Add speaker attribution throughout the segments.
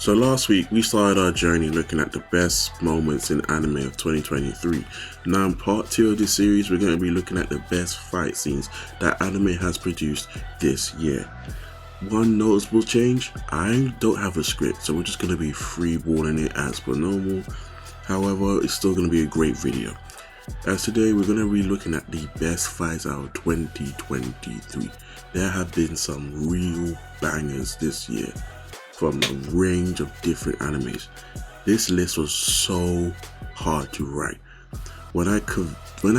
Speaker 1: So last week we started our journey looking at the best moments in anime of 2023. Now in part 2 of this series we're going to be looking at the best fight scenes that anime has produced this year. One noticeable change, I don't have a script, so we're just going to be freeballing it as per normal. However, it's still going to be a great video. As today we're going to be looking at the best fights out of 2023. There have been some real bangers this year from a range of different animes. This list was so hard to write. When I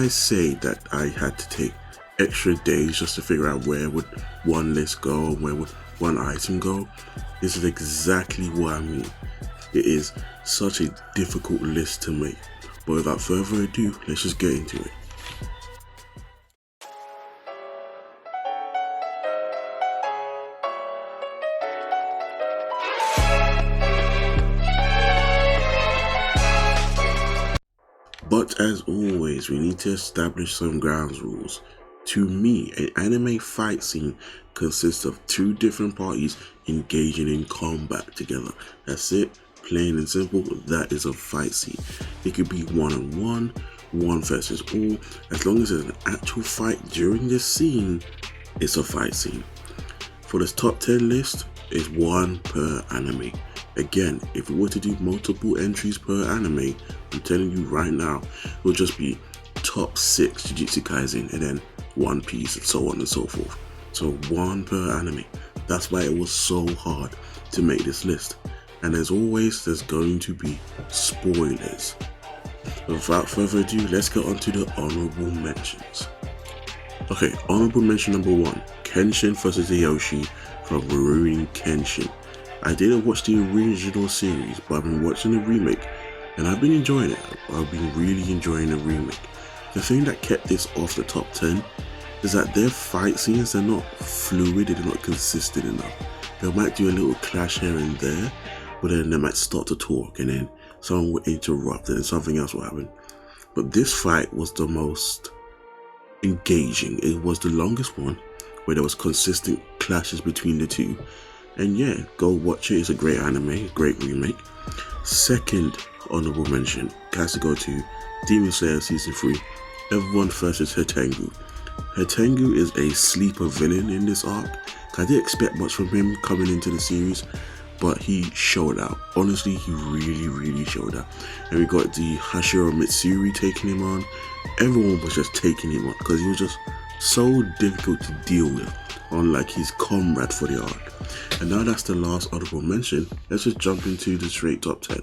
Speaker 1: say that I had to take extra days just to figure out where would one list go and where would one item go, this is exactly what I mean. It is such a difficult list to make. But without further ado, let's just get into it. But as always, we need to establish some ground rules. To me, an anime fight scene consists of two different parties engaging in combat together. That's it, plain and simple, that is a fight scene. It could be one-on-one, one versus all. As long as there's an actual fight during this scene, it's a fight scene. For this top 10 list, it's one per anime. Again, if we were to do multiple entries per anime, I'm telling you right now, it will just be top 6 Jujutsu Kaisen and then One Piece and so on and so forth. So one per anime. That's why it was so hard to make this list. And as always, there's going to be spoilers. Without further ado, let's get on to the honorable mentions. Okay, honorable mention number 1, Kenshin vs. Aoshi from Rurouni Kenshin. I didn't watch the original series, but I've been watching the remake and I've been enjoying it. I've been really enjoying the remake. The thing that kept this off the top 10 is that their fight scenes are not fluid, they're not consistent enough. They might do a little clash here and there, but then they might start to talk and then someone will interrupt and then something else will happen. But this fight was the most engaging. It was the longest one where there was consistent clashes between the two. And yeah, go watch it. It's a great anime, great remake. Second honorable mention has to go to Demon Slayer Season 3, Everyone vs. Hatengu. Hatengu is a sleeper villain in this arc. I didn't expect much from him coming into the series, but he showed out. Honestly, he really showed out. And we got the Hashira Mitsuri taking him on. Everyone was just taking him on because he was just so difficult to deal with, unlike his comrade for the arc. And now that's the last honorable mention, let's just jump into the straight top 10.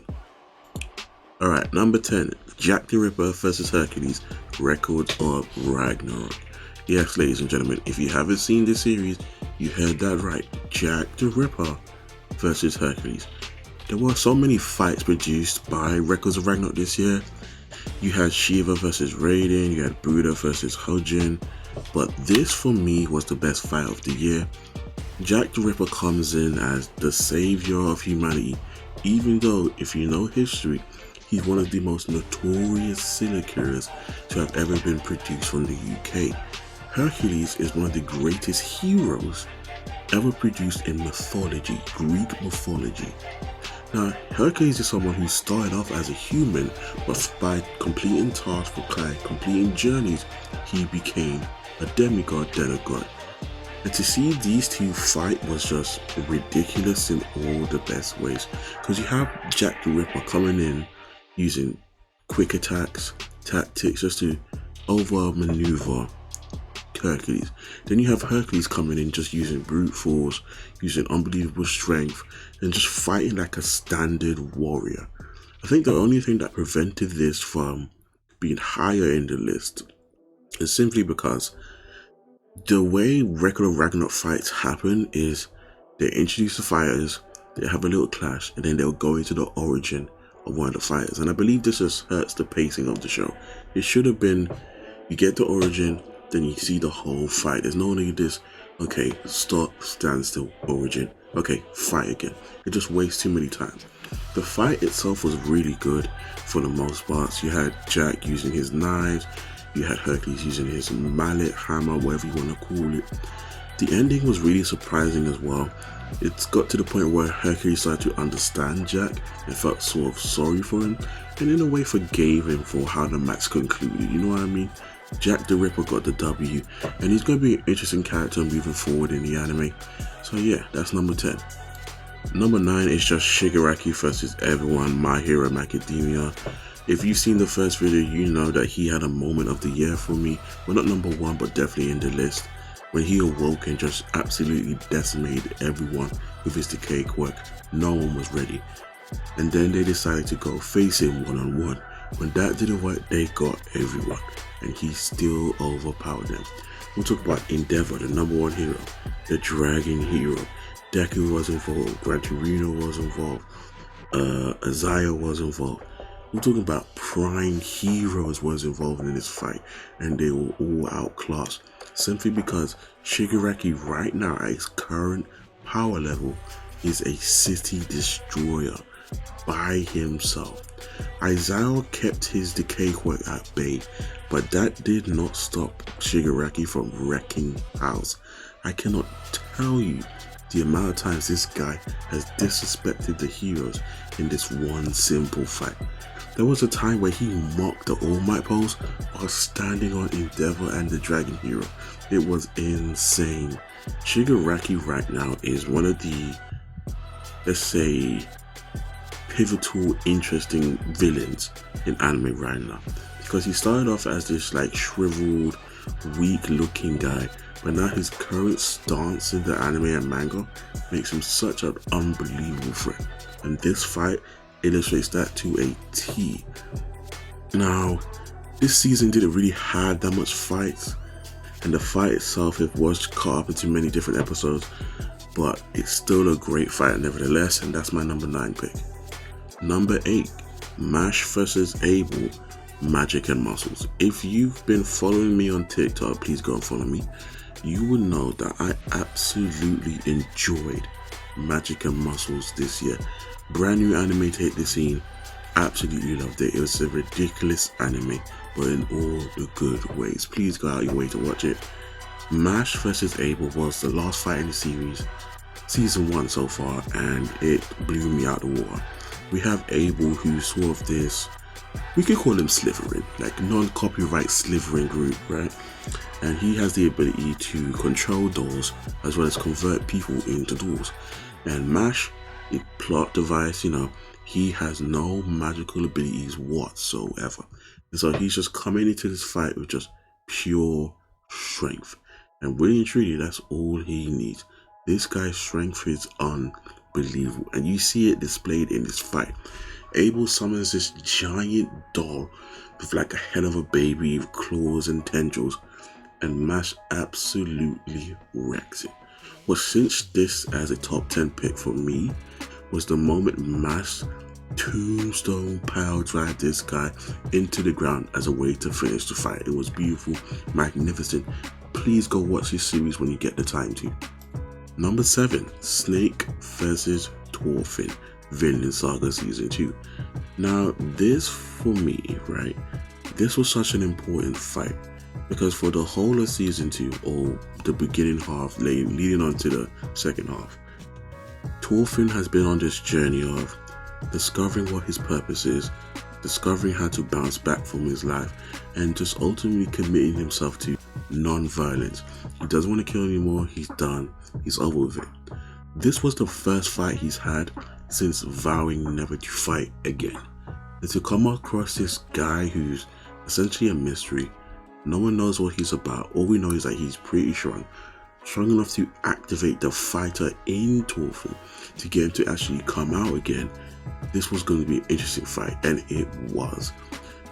Speaker 1: Alright, number 10, Jack the Ripper vs. Hercules, Records of Ragnorak. Yes, ladies and gentlemen, if you haven't seen this series, you heard that right, Jack the Ripper versus Hercules. There were so many fights produced by Records of Ragnarok this year. You had Shiva versus Raiden, you had Buddha versus Hojin, but this for me was the best fight of the year. Jack the Ripper comes in as the savior of humanity, even though, if you know history, he's one of the most notorious serial killers to have ever been produced from the UK. Hercules is one of the greatest heroes ever produced in mythology, Greek mythology. Now, Hercules is someone who started off as a human, but by completing tasks, by completing journeys, he became a demigod, then a god. And to see these two fight was just ridiculous in all the best ways. Because you have Jack the Ripper coming in using quick attacks, tactics, just to over-maneuver Hercules. Then you have Hercules coming in just using brute force, using unbelievable strength, and just fighting like a standard warrior. I think the only thing that prevented this from being higher in the list is simply because the way regular Ragnarok fights happen is they introduce the fighters, they have a little clash, and then they'll go into the origin of one of the fighters. And I believe this just hurts the pacing of the show. It should have been, you get the origin, then you see the whole fight. There's no need this, okay, stop, stand still, origin, okay, fight again. It just wastes too many times. The fight itself was really good for the most part. You had Jack using his knives, you had Hercules using his mallet, hammer, whatever you want to call it. The ending was really surprising as well. It's got to the point where Hercules started to understand Jack and felt sort of sorry for him, and in a way forgave him for how the match concluded, you know what I mean? Jack the Ripper got the W, and he's going to be an interesting character moving forward in the anime. So yeah, that's number 10. Number 9 is just Shigaraki versus everyone, My Hero Academia. If you've seen the first video, you know that he had a moment of the year for me. Well, not number 1, but definitely in the list. When he awoke and just absolutely decimated everyone with his decay quirk. No one was ready. And then they decided to go face him one-on-one. When that didn't work, they got everyone. And he still overpowered them. We'll talk about Endeavor, the number 1 hero. The Dragon Hero. Deku was involved. Gran Torino was involved. Azaya was involved. We're talking about Prime Heroes was involved in this fight. And they were all outclassed. Simply because Shigaraki right now at his current power level is a city destroyer by himself. Aizawa kept his decay quirk at bay, but that did not stop Shigaraki from wrecking house. I cannot tell you the amount of times this guy has disrespected the heroes in this one simple fight. There was a time where he mocked the All Might pose while standing on Endeavor and the Dragon Hero. It was insane. Shigaraki right now is one of the, let's say, pivotal, interesting villains in anime right now. Because he started off as this like shriveled, weak-looking guy, but now his current stance in the anime and manga makes him such an unbelievable threat. And this fight illustrates that to a T. Now, this season didn't really have that much fights, and the fight itself, it was cut up into many different episodes, but it's still a great fight nevertheless, and that's my number 9 pick. Number 8, Mash vs. Abel, Magic and Muscles. If you've been following me on TikTok, please go and follow me. You will know that I absolutely enjoyed Magic and Muscles this year. Brand new anime to hit the scene. Absolutely loved it. It was a ridiculous anime, but in all the good ways. Please go out your way to watch it. Mash vs. Abel was the last fight in the series, season 1 so far, and it blew me out the water. We have Abel, who's sort of this, we could call him Slytherin, like non-copyright Slytherin group, right? And he has the ability to control doors as well as convert people into doors. And Mash, the plot device, you know, he has no magical abilities whatsoever. And so he's just coming into this fight with just pure strength. And really and truly, that's all he needs. This guy's strength is unbelievable. And you see it displayed in this fight. Abel summons this giant doll with like a head of a baby with claws and tendrils. And Mash absolutely wrecks it. What cinched this as a top 10 pick for me was the moment Mash tombstone power drive this guy into the ground as a way to finish the fight. It was beautiful, magnificent. Please go watch this series when you get the time to. Number 7, Snake vs. Thorfinn, Vinland Saga Season 2. Now this for me, right, this was such an important fight because for the whole of Season 2, or the beginning half, leading on to the second half, Thorfinn has been on this journey of discovering what his purpose is, discovering how to bounce back from his life, and just ultimately committing himself to non-violence. He doesn't want to kill anymore, he's done, he's over with it. This was the first fight he's had since vowing never to fight again. And to come across this guy who's essentially a mystery, no one knows what he's about, all we know is that he's pretty strong enough to activate the fighter in Thorfinn to get him to actually come out again. This was going to be an interesting fight, and it was.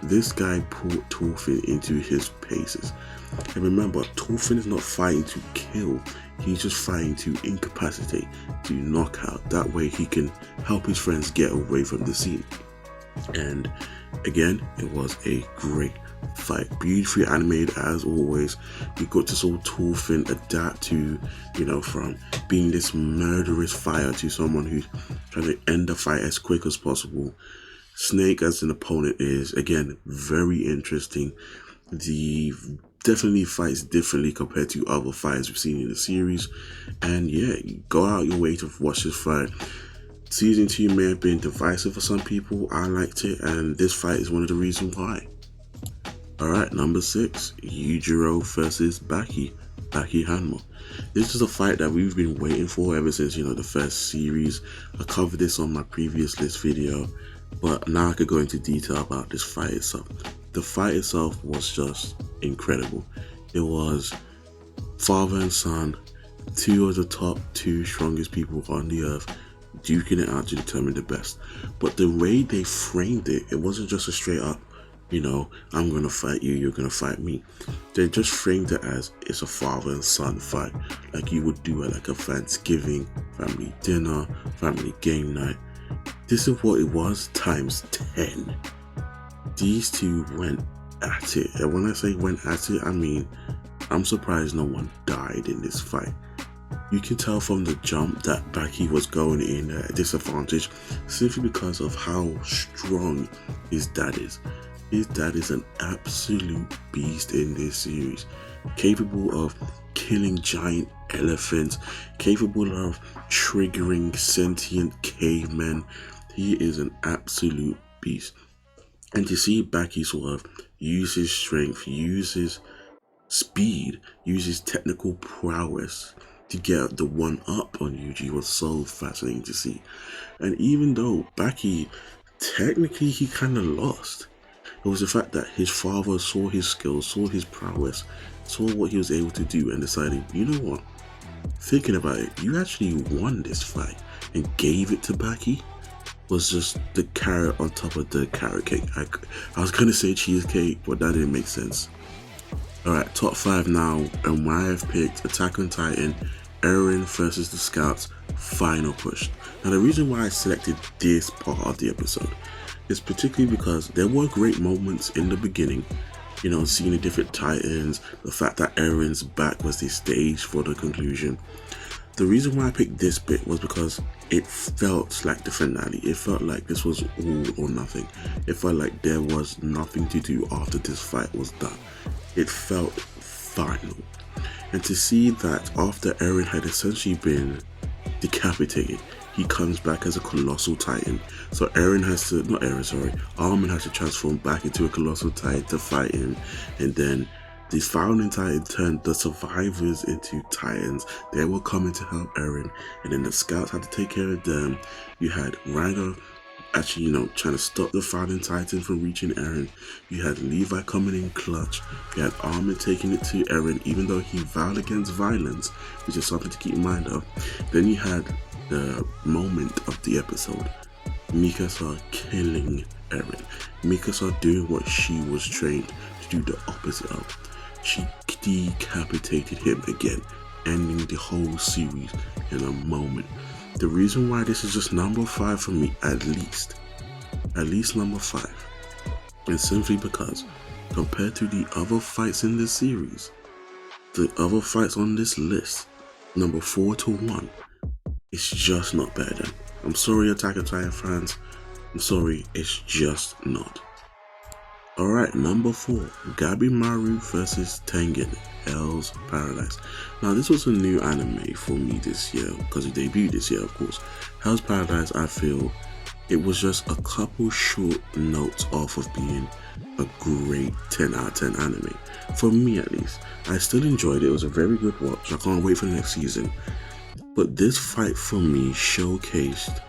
Speaker 1: This guy put Thorfinn into his paces. And remember, Thorfinn is not fighting to kill, he's just fighting to incapacitate, to knock out. That way he can help his friends get away from the scene. And again, it was a great fight, beautifully animated as always. We got to see Thorfinn adapt to, you know, from being this murderous fighter to someone who's trying to end the fight as quick as possible. Snake as an opponent is, again, very interesting. The definitely fights differently compared to other fights we've seen in the series. And yeah, go out your way to watch this fight. Season 2 may have been divisive for some people. I liked it, and this fight is one of the reasons why. Alright, number 6, Yujiro versus Baki Hanma. This is a fight that we've been waiting for ever since, the first series. I covered this on my previous list video, but now I could go into detail about this fight itself. The fight itself was just incredible. It was father and son, two of the top 2 strongest people on the earth, duking it out to determine the best. But the way they framed it, it wasn't just a straight up, I'm gonna fight you, you're gonna fight me. They just framed it as it's a father and son fight, like you would do at like a Thanksgiving, family dinner, family game night. This is what it was times 10. These two went at it, and when I say went at it, I mean I'm surprised no one died in this fight. You can tell from the jump that Baki was going in at a disadvantage simply because of how strong his dad is. His dad is an absolute beast in this series, capable of killing giant elephants, capable of triggering sentient cavemen. He is an absolute beast. And to see Baki sort of use his strength, use his speed, use his technical prowess to get the one up on Yuji was so fascinating to see. And even though Baki, technically he kind of lost, it was the fact that his father saw his skills, saw his prowess, saw what he was able to do, and decided, you know what, thinking about it, you actually won this fight, and gave it to Baki. Was just the carrot on top of the carrot cake. I was gonna say cheesecake, but that didn't make sense. Alright, top 5 now, and why I've picked Attack on Titan, Eren versus the Scouts, final push. Now the reason why I selected this part of the episode is particularly because there were great moments in the beginning, seeing the different Titans, the fact that Eren's back was the stage for the conclusion. The reason why I picked this bit was because it felt like the finale. It felt like this was all or nothing. It felt like there was nothing to do after this fight was done. It felt final. And to see that after Eren had essentially been decapitated, he comes back as a colossal titan. So Armin has to transform back into a colossal titan to fight him, and then the founding titan turned the survivors into titans. They were coming to help Eren, and then the scouts had to take care of them. You had Ragnorak actually, trying to stop the founding titan from reaching Eren. You had Levi coming in clutch. You had Armin taking it to Eren, even though he vowed against violence, which is something to keep in mind of. Then you had the moment of the episode, Mikasa killing Eren. Mikasa doing what she was trained to do, the opposite of. She decapitated him again, ending the whole series in a moment. The reason why this is just number 5 for me, at least number 5, is simply because compared to the other fights in this series, the other fights on this list, number 4 to 1, it's just not better than. I'm sorry, Attack on Titan fans. I'm sorry, it's just not. Alright, number 4, Gabimaru vs Tengen, Hell's Paradise. Now, this was a new anime for me this year, because it debuted this year, of course. Hell's Paradise, I feel, it was just a couple short notes off of being a great 10 out of 10 anime. For me, at least. I still enjoyed it. It was a very good watch. I can't wait for the next season. But this fight, for me, showcased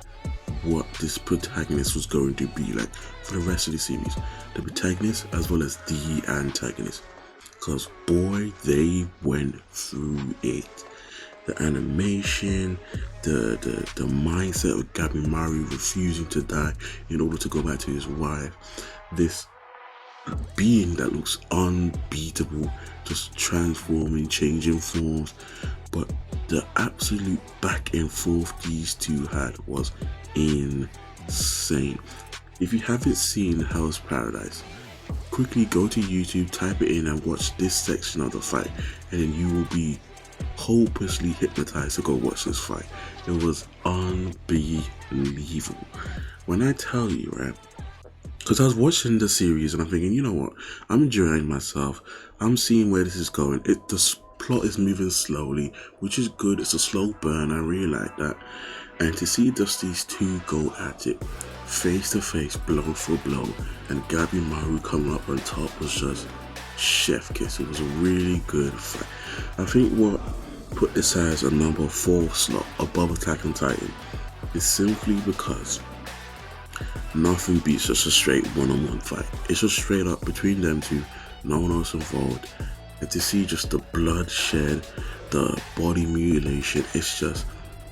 Speaker 1: what this protagonist was going to be like for the rest of the series. The protagonist as well as the antagonist. Because boy, they went through it. The animation, the mindset of Gabimaru refusing to die in order to go back to his wife. This being that looks unbeatable, just transforming, changing forms. But the absolute back and forth these two had was insane. If you haven't seen Hell's Paradise, quickly go to YouTube, type it in and watch this section of the fight, and then you will be hopelessly hypnotized to go watch this fight. It was unbelievable. When I tell you, right, Because I was watching the series and I'm thinking, you know what? I'm enjoying myself. I'm seeing where this is going. Plot is moving slowly, which is good. It's a slow burn. I really like that. And to see just these two go at it, face to face, blow for blow, and Gabi Maru coming up on top was just chef kiss. It was a really good fight. I think what put this as a number 4 slot above Attack on Titan is simply because nothing beats just a straight one-on-one fight. It's just straight up between them two, no one else involved. And to see just the bloodshed, the body mutilation, it's just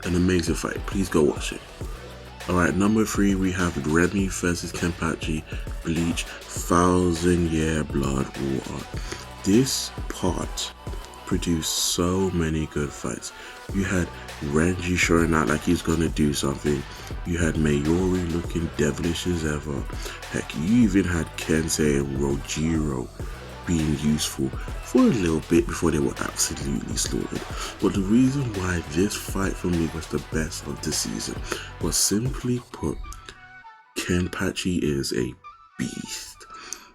Speaker 1: an amazing fight. Please go watch it. Alright, number 3 we have Remy versus Kenpachi, Bleach, 1,000-Year Blood War. This part produced so many good fights. You had Renji showing out like he's gonna do something. You had Mayuri looking devilish as ever. Heck, you even had Kensei and Rojiro being useful for a little bit before they were absolutely slaughtered. But the reason why this fight for me was the best of the season was simply put, Kenpachi is a beast.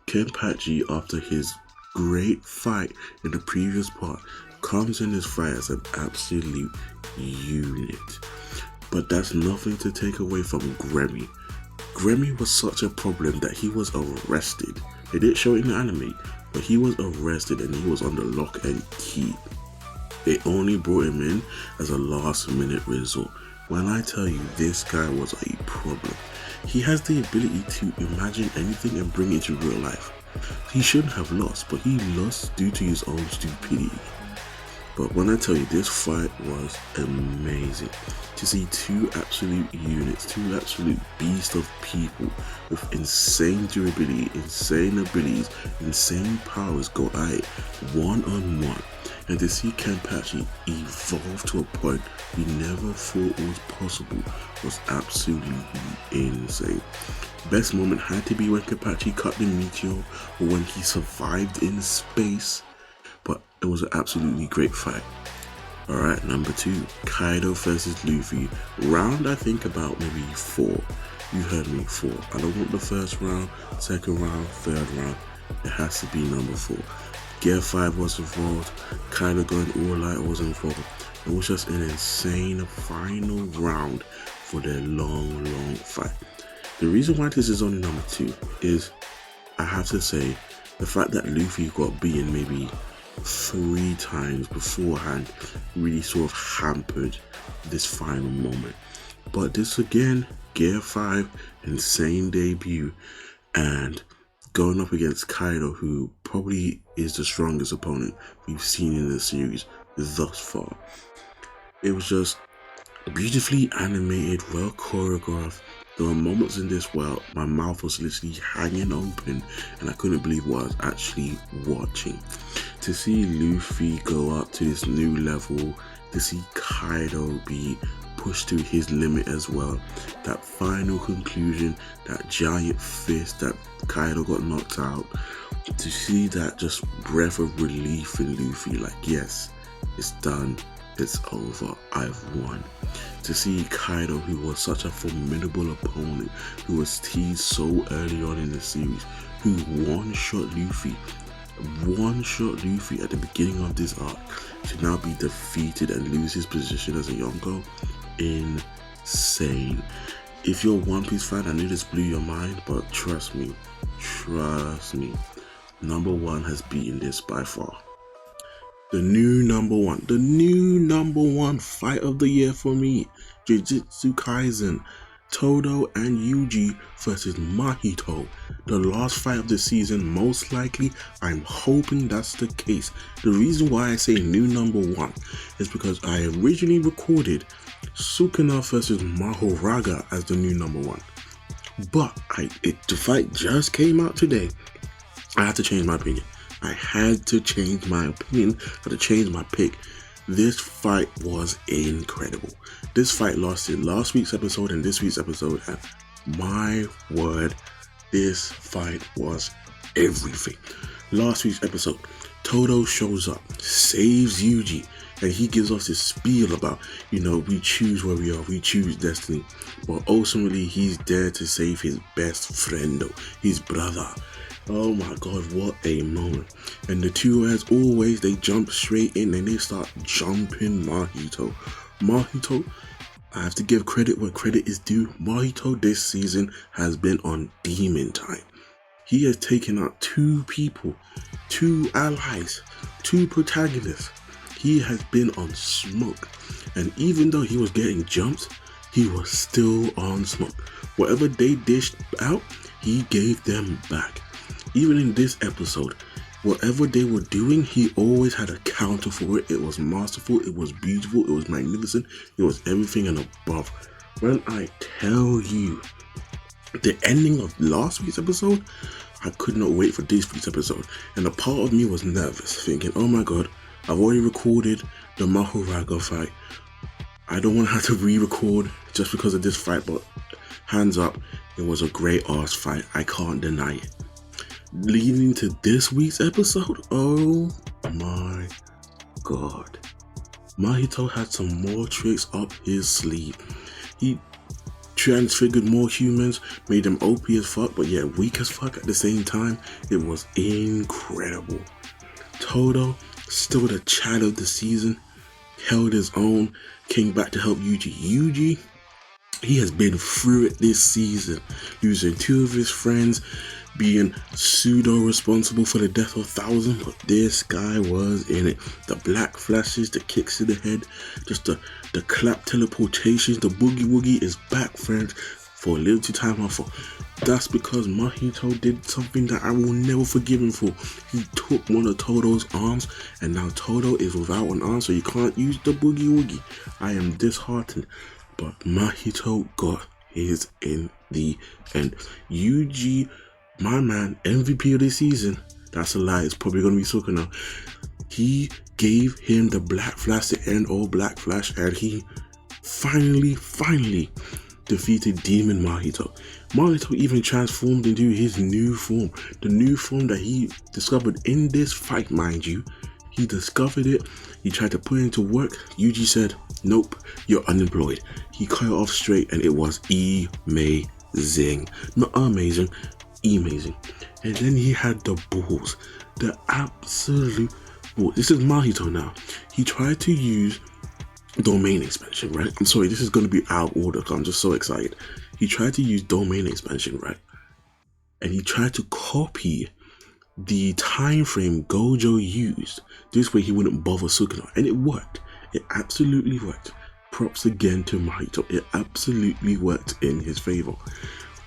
Speaker 1: Kenpachi, after his great fight in the previous part, comes in this fight as an absolute unit. But that's nothing to take away from Gremmy. Gremmy was such a problem that he was arrested. They didn't show it in the anime, but he was arrested and he was under lock and key. They only brought him in as a last minute resort. When I tell you this guy was a problem, he has the ability to imagine anything and bring it to real life. He shouldn't have lost, but he lost due to his own stupidity. But when I tell you, this fight was amazing. To see two absolute units, two absolute beasts of people with insane durability, insane abilities, insane powers go at it one-on-one. And to see Kenpachi evolve to a point we never thought was possible was absolutely insane. Best moment had to be when Kenpachi cut the meteor, or when he survived in space. But it was an absolutely great fight. Alright, number 2, Kaido versus Luffy. Round, I think about maybe 4. You heard me, 4. I don't want the first round, second round, third round. It has to be number 4. Gear 5 was involved. Kaido going all out was involved. It was just an insane final round for their long fight. The reason why this is only number 2 is, I have to say, the fact that Luffy got beaten maybe 3 times beforehand really sort of hampered this final moment. But this again, Gear 5, insane debut, and going up against Kaido, who probably is the strongest opponent we've seen in the series thus far. It was just beautifully animated, well choreographed. There were moments in this where my mouth was literally hanging open and I couldn't believe what I was actually watching. To see Luffy go up to this new level, to see Kaido be pushed to his limit as well, that final conclusion, that giant fist that Kaido got knocked out, to see that just breath of relief in Luffy, like, yes, it's done, it's over, I've won. To see Kaido, who was such a formidable opponent, who was teased so early on in the series, who one-shot Luffy at the beginning of this arc, to now be defeated and lose his position as a Yonko, insane. If you're a One Piece fan, I knew this blew your mind, but trust me, number 1 has beaten this by far. The new number one fight of the year for me, Jujutsu Kaisen, Todo and Yuji versus Mahito. The last fight of the season, most likely. I'm hoping that's the case. The reason why I say new number 1 is because I originally recorded Sukuna versus Mahoraga as the new number 1. But the fight just came out today. I had to change my opinion. I had to change my pick. This fight was incredible. This fight lasted last week's episode and this week's episode, and my word, this fight was everything. Last week's episode, Todo shows up, saves Yuji, And he gives us this spiel about, we choose where we are, we choose destiny. But ultimately, he's there to save his best friend, his brother. Oh my god, what a moment. And the two, as always, they jump straight in and they start jumping Mahito. Mahito, I have to give credit where credit is due. Mahito this season has been on demon time. He has taken out 2 people, 2 allies, 2 protagonists. He has been on smoke. And even though he was getting jumped, he was still on smoke. Whatever they dished out, he gave them back. Even in this episode, whatever they were doing, he always had a counter for it. It was masterful, it was beautiful, it was magnificent, it was everything and above. When I tell you, the ending of last week's episode, I could not wait for this week's episode. And a part of me was nervous, thinking, oh my god, I've already recorded the Mahoraga fight. I don't want to have to re-record just because of this fight, but hands up, it was a great ass fight. I can't deny it. Leading to this week's episode, oh my god. Mahito had some more tricks up his sleeve. He transfigured more humans, made them OP as fuck, but yet weak as fuck at the same time. It was incredible. Todo, still the child of the season, held his own, came back to help Yuji. Yuji, he has been through it this season, losing 2 of his friends, being pseudo responsible for the death of 1,000, but this guy was in it. The black flashes, the kicks to the head, just the clap teleportations, the boogie woogie is back, friends, for a limited time offer. That's because Mahito did something that I will never forgive him for. He took one of Todo's arms, and now Todo is without an arm, so you can't use the boogie woogie. I am disheartened, but Mahito got his in the end. Yuji, my man, MVP of this season. That's a lie. It's probably going to be Suka now. He gave him the Black Flash to end all Black Flash, and he finally defeated Demon Mahito. Mahito even transformed into his new form. The new form that he discovered in this fight, mind you. He discovered it. He tried to put it into work. Yuji said, nope, you're unemployed. He cut it off straight, and it was amazing. Not amazing. Amazing. And then he had the balls, the absolute balls. This is Mahito now. He tried to use domain expansion, right? I'm sorry, this is going to be out of order because I'm just so excited. He tried to use domain expansion, right? And he tried to copy the time frame Gojo used. This way he wouldn't bother Sukuna, and it worked. It absolutely worked. Props again to Mahito. It absolutely worked in his favor.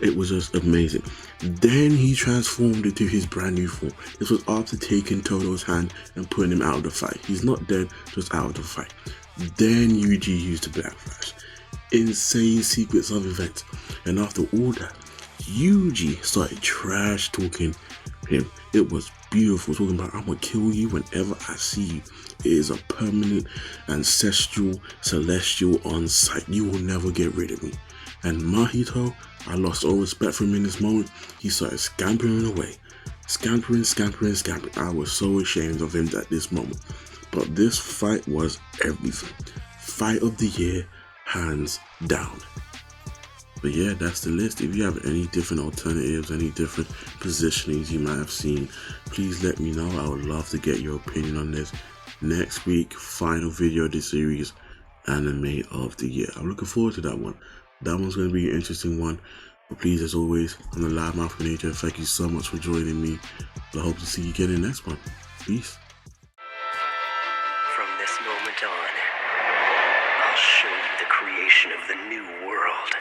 Speaker 1: It was just amazing. Then he transformed into his brand new form. This was after taking Todo's hand and putting him out of the fight. He's not dead, just out of the fight. Then Yuji used the Black Flash. Insane sequence of events. And after all that, Yuji started trash talking him. It was beautiful, talking about, I'm gonna kill you whenever I see you. It is a permanent, ancestral, celestial on sight. You will never get rid of me. And Mahito, I lost all respect for him in this moment. He started scampering away. Scampering. I was so ashamed of him at this moment. But this fight was everything. Fight of the year, hands down. But yeah, that's the list. If you have any different alternatives, any different positionings you might have seen, please let me know. I would love to get your opinion on this. Next week, final video of the series, anime of the year. I'm looking forward to that one. That one's going to be an interesting one. But please, as always, I'm the Live Mouth Nature. Thank you so much for joining me. I hope to see you again in the next one. Peace.
Speaker 2: From this moment on, I'll show you the creation of the new world.